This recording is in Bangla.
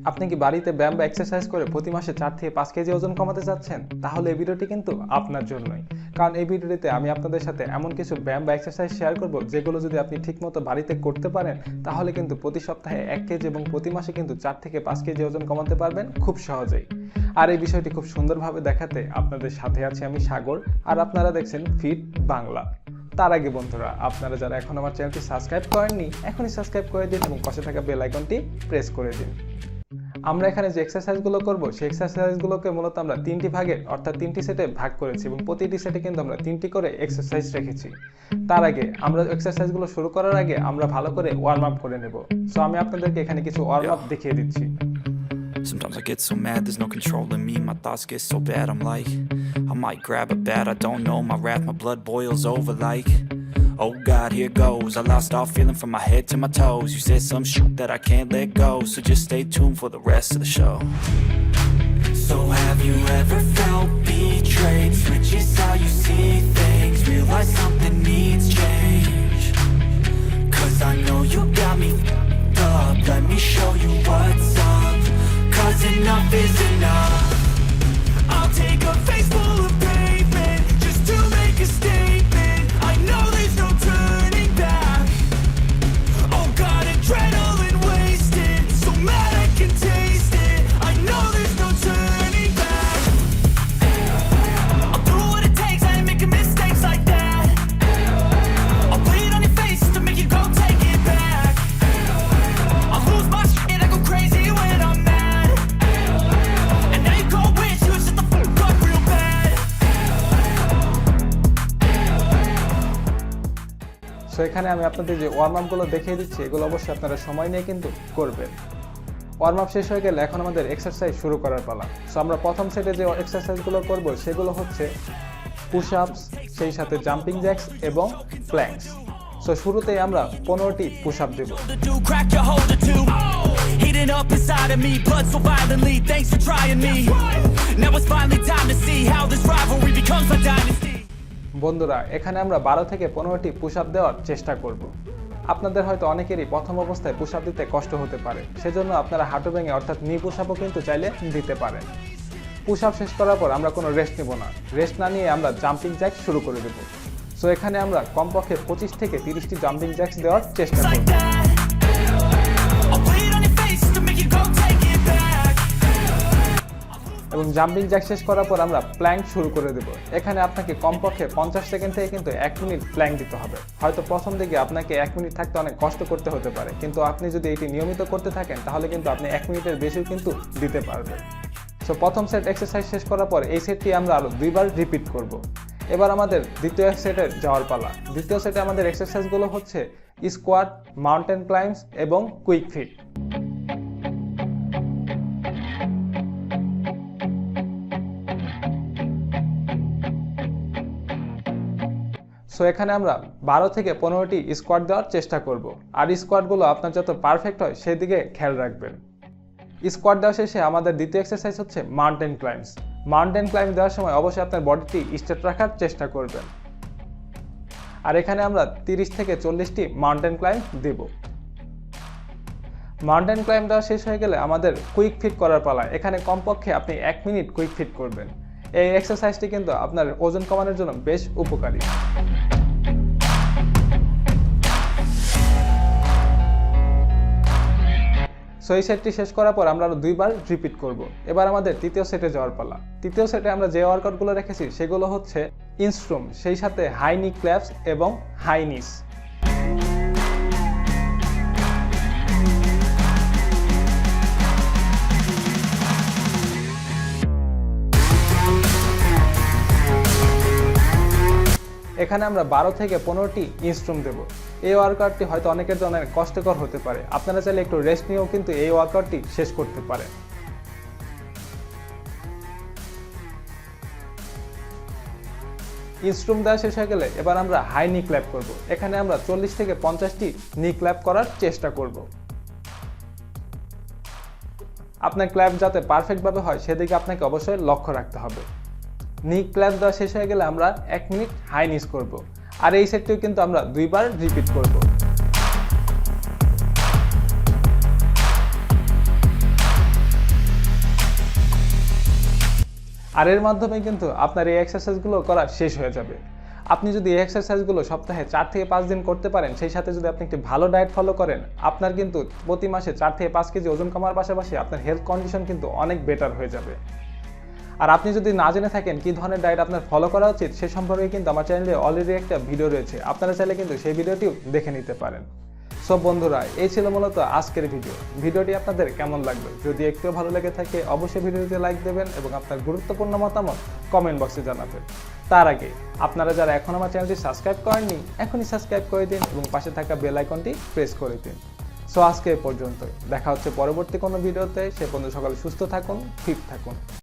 আপনি কি বাড়িতে ব্যায়াম বা এক্সারসাইজ করে প্রতি মাসে 4 থেকে 5 কেজি ওজন কমাতে চাচ্ছেন? তাহলে এই ভিডিওটি কিন্তু আপনার জন্যই। কারণ এই ভিডিওটিতে আমি আপনাদের সাথে এমন কিছু ব্যায়াম বা এক্সারসাইজ শেয়ার করব যেগুলো যদি আপনি ঠিকমতো বাড়িতে করতে পারেন তাহলে কিন্তু প্রতি সপ্তাহে 1 কেজি এবং প্রতি মাসে কিন্তু 4 থেকে 5 কেজি ওজন কমাতে পারবেন খুব সহজেই। আর এই বিষয়টি খুব সুন্দরভাবে দেখাতে আপনাদের সাথে আছি আমি সাগর, আর আপনারা দেখছেন ফিট বাংলা। তার আগে বন্ধুরা, আপনারা যারা এখন আমার চ্যানেলটি সাবস্ক্রাইব করেননি এখনই সাবস্ক্রাইব করে দিন এবং পাশে থাকা বেল আইকনটি প্রেস করে দিন। আমরা এখানে যে এক্সারসাইজগুলো করব সেই এক্সারসাইজগুলোকে মূলত আমরা 3টি ভাগে অর্থাৎ 3টি সেটে ভাগ করেছি এবং প্রতিটি সেটে কিন্তু আমরা 3টি করে এক্সারসাইজ রেখেছি। তার আগে আমরা এক্সারসাইজগুলো শুরু করার আগে আমরা ভালো করে ওয়ার্ম আপ করে নেব। সো আমি আপনাদেরকে এখানে কিছু ওয়ার্ম আপ দেখিয়ে দিচ্ছি। Sometimes I get so mad, there's no controlling me. My thoughts get so bad, I'm like, I might grab a bat, I don't know. My wrath, my blood boils over like, oh God, here goes. I lost all feeling from my head to my toes. You said some shit that I can't let go, so just stay tuned for the rest of the show. So have you ever felt betrayed? Switches how you see things, realize something needs change. Cause I know you got me f***ed up, let me show you what's up. Cause enough is enough. I'll take a face full of pavement just to make a statement. I know there's no turning back. Oh God, adrenaline wasted, so mad I can taste it. I know there's no turning back. I'll do what it takes, I ain't making mistakes like that. I'll put it on your face to make you go take it back. I'll lose my shit, I go crazy when I'm mad. So এখানে আমি আপনাদের যে ওয়ার্ম আপগুলো দেখিয়ে দিচ্ছি এগুলো অবশ্যই আপনারা সময় নিয়ে কিন্তু করবেন। ওয়ার্ম আপ শেষ হয়ে গেলে এখন আমাদের এক্সারসাইজ শুরু করার পালা। সো আমরা প্রথম সেটে যে এক্সারসাইজগুলো করব সেগুলো হচ্ছে পুশ আপস, সেই সাথে জাম্পিং জ্যাক্স এবং প্ল্যাঙ্কস। সো শুরুতেই আমরা 15টি push up Dev. Heating up inside of me, blood so violently, thanks for trying me. Now it's finally time to see how this rivalry becomes my dynasty. বন্ধুরা, এখানে আমরা 12 থেকে 15টি পুশ আপ দেওয়ার চেষ্টা করব। আপনাদের হয়তো অনেকেরই প্রথম অবস্থায় পুশ আপ দিতে কষ্ট হতে পারে, সেজন্য আপনারা হাঁটু ভেঙে অর্থাৎ নি পুশ আপও কিন্তু চাইলে দিতে পারেন। পুশ আপ শেষ করার পর আমরা কোনো রেস্ট নেব না। রেস্ট না নিয়ে আমরা জাম্পিং জ্যাক্স শুরু করে দেব। সো এখানে আমরা কমপক্ষে 25 থেকে 30টি জাম্পিং জ্যাক্স দেওয়ার চেষ্টা করব। এবং জাম্পিং জ্যাক শেষ করার পর আমরা প্ল্যাঙ্ক শুরু করে দেব। এখানে আপনাকে কমপক্ষে 50 সেকেন্ড থেকে কিন্তু 1 মিনিট প্ল্যাঙ্ক দিতে হবে। হয়তো প্রথম দিকে আপনাকে 1 মিনিট থাকতে অনেক কষ্ট করতে হতে পারে, কিন্তু আপনি যদি এটি নিয়মিত করতে থাকেন তাহলে কিন্তু আপনি 1 মিনিটের বেশিও কিন্তু দিতে পারবেন। সো প্রথম সেট এক্সারসাইজ শেষ করার পর এই সেটটি আমরা আরও 2বার রিপিট করব। এবার আমাদের দ্বিতীয় সেটে যাওয়ার পালা। দ্বিতীয় সেটে আমাদের এক্সারসাইজগুলো হচ্ছে স্কোয়াট, মাউন্টেন ক্লাইম্বস এবং কুইক ফিট। সো এখানে আমরা 12 থেকে 15টি স্কোয়াট দেওয়ার চেষ্টা করব। আর স্কোয়াটগুলো আপনার যত পারফেক্ট হয় সেদিকে খেয়াল রাখবেন। স্কোয়াট দেওয়া শেষে আমাদের দ্বিতীয় এক্সারসাইজ হচ্ছে মাউন্টেন ক্লাইম্বস। মাউন্টেন ক্লাইম্ব দেওয়ার সময় অবশ্যই আপনার বডিটি স্ট্রেট রাখার চেষ্টা করবেন। আর এখানে আমরা 30 থেকে 40টি মাউন্টেন ক্লাইম্ব দেব। মাউন্টেন ক্লাইম্ব দেওয়া শেষ হয়ে গেলে আমাদের কুইক ফিট করার পালা। এখানে কমপক্ষে আপনি 1 মিনিট কুইক ফিট করবেন। এই এক্সারসাইজটি কিন্তু আপনার ওজন কমানোর জন্য বেশ উপকারী। সো এই সেটটি শেষ করার পর আমরা আরও 2বার রিপিট করব। এবার আমাদের তৃতীয় সেটে যাওয়ার পালা। তৃতীয় সেটে আমরা যে ওয়ার্কআউটগুলো রেখেছি সেগুলো হচ্ছে ইনস্ট্রুম, সেই সাথে হাই নি ক্ল্যাপস এবং হাই নিস। এখানে আমরা 12 থেকে 15টি ইনস্ট্রুম দেব। এই ওয়ার্কআউটটি হয়তো অনেকের জন্য কষ্টকর হতে পারে, আপনারা চাইলে একটু রেস্ট নিয়েও কিন্তু এই ওয়ার্কআউটটি শেষ করতে পারেন। ইনস্ট্রুম দেওয়া শেষ হয়ে গেলে এবার আমরা হাই নি ক্ল্যাপ করব। এখানে আমরা 40 থেকে 50টি নি ক্ল্যাপ করার চেষ্টা করব। আপনার ক্ল্যাপ যাতে পারফেক্টভাবে হয় সেদিকে আপনাকে অবশ্যই লক্ষ্য রাখতে হবে। নি ক্ল্যাপ দেওয়া শেষ হয়ে গেলে আমরা 1 মিনিট হাই নিস করব। আর এই সেটটিও কিন্তু আমরা 2বার রিপিট করব। আর এর মাধ্যমে কিন্তু আপনার এই এক্সারসাইজগুলো করা শেষ হয়ে যাবে। আপনি যদি এই এক্সারসাইজগুলো সপ্তাহে 4 থেকে 5 দিন করতে পারেন, সেই সাথে যদি আপনি একটি ভালো ডায়েট ফলো করেন, আপনার কিন্তু প্রতি মাসে 4 থেকে 5 কেজি ওজন কমার পাশাপাশি আপনার হেলথ কন্ডিশন কিন্তু অনেক বেটার হয়ে যাবে। আর আপনি যদি না জেনে থাকেন কী ধরনের ডায়েট আপনার ফলো করা উচিত, সে সম্পর্কে কিন্তু আমার চ্যানেলে অলরেডি একটা ভিডিও রয়েছে, আপনারা চাইলে কিন্তু সেই ভিডিওটিও দেখে নিতে পারেন। সব বন্ধুরা, এই ছিল মূলত আজকের ভিডিওটি আপনাদের কেমন লাগলো? যদি একটু ভালো লেগে থাকে অবশ্যই ভিডিওটিতে লাইক দেবেন এবং আপনার গুরুত্বপূর্ণ মতামত কমেন্ট বক্সে জানাবেন। তার আগে আপনারা যারা এখন আমার চ্যানেলটি সাবস্ক্রাইব করেননি, এখনই সাবস্ক্রাইব করে দিন এবং পাশে থাকা বেল আইকনটি প্রেস করে দিন। সো আজকে এ পর্যন্তই, দেখা হচ্ছে পরবর্তী কোনো ভিডিওতে। সে পর্যন্ত সকালে সুস্থ থাকুন, ফিট থাকুন।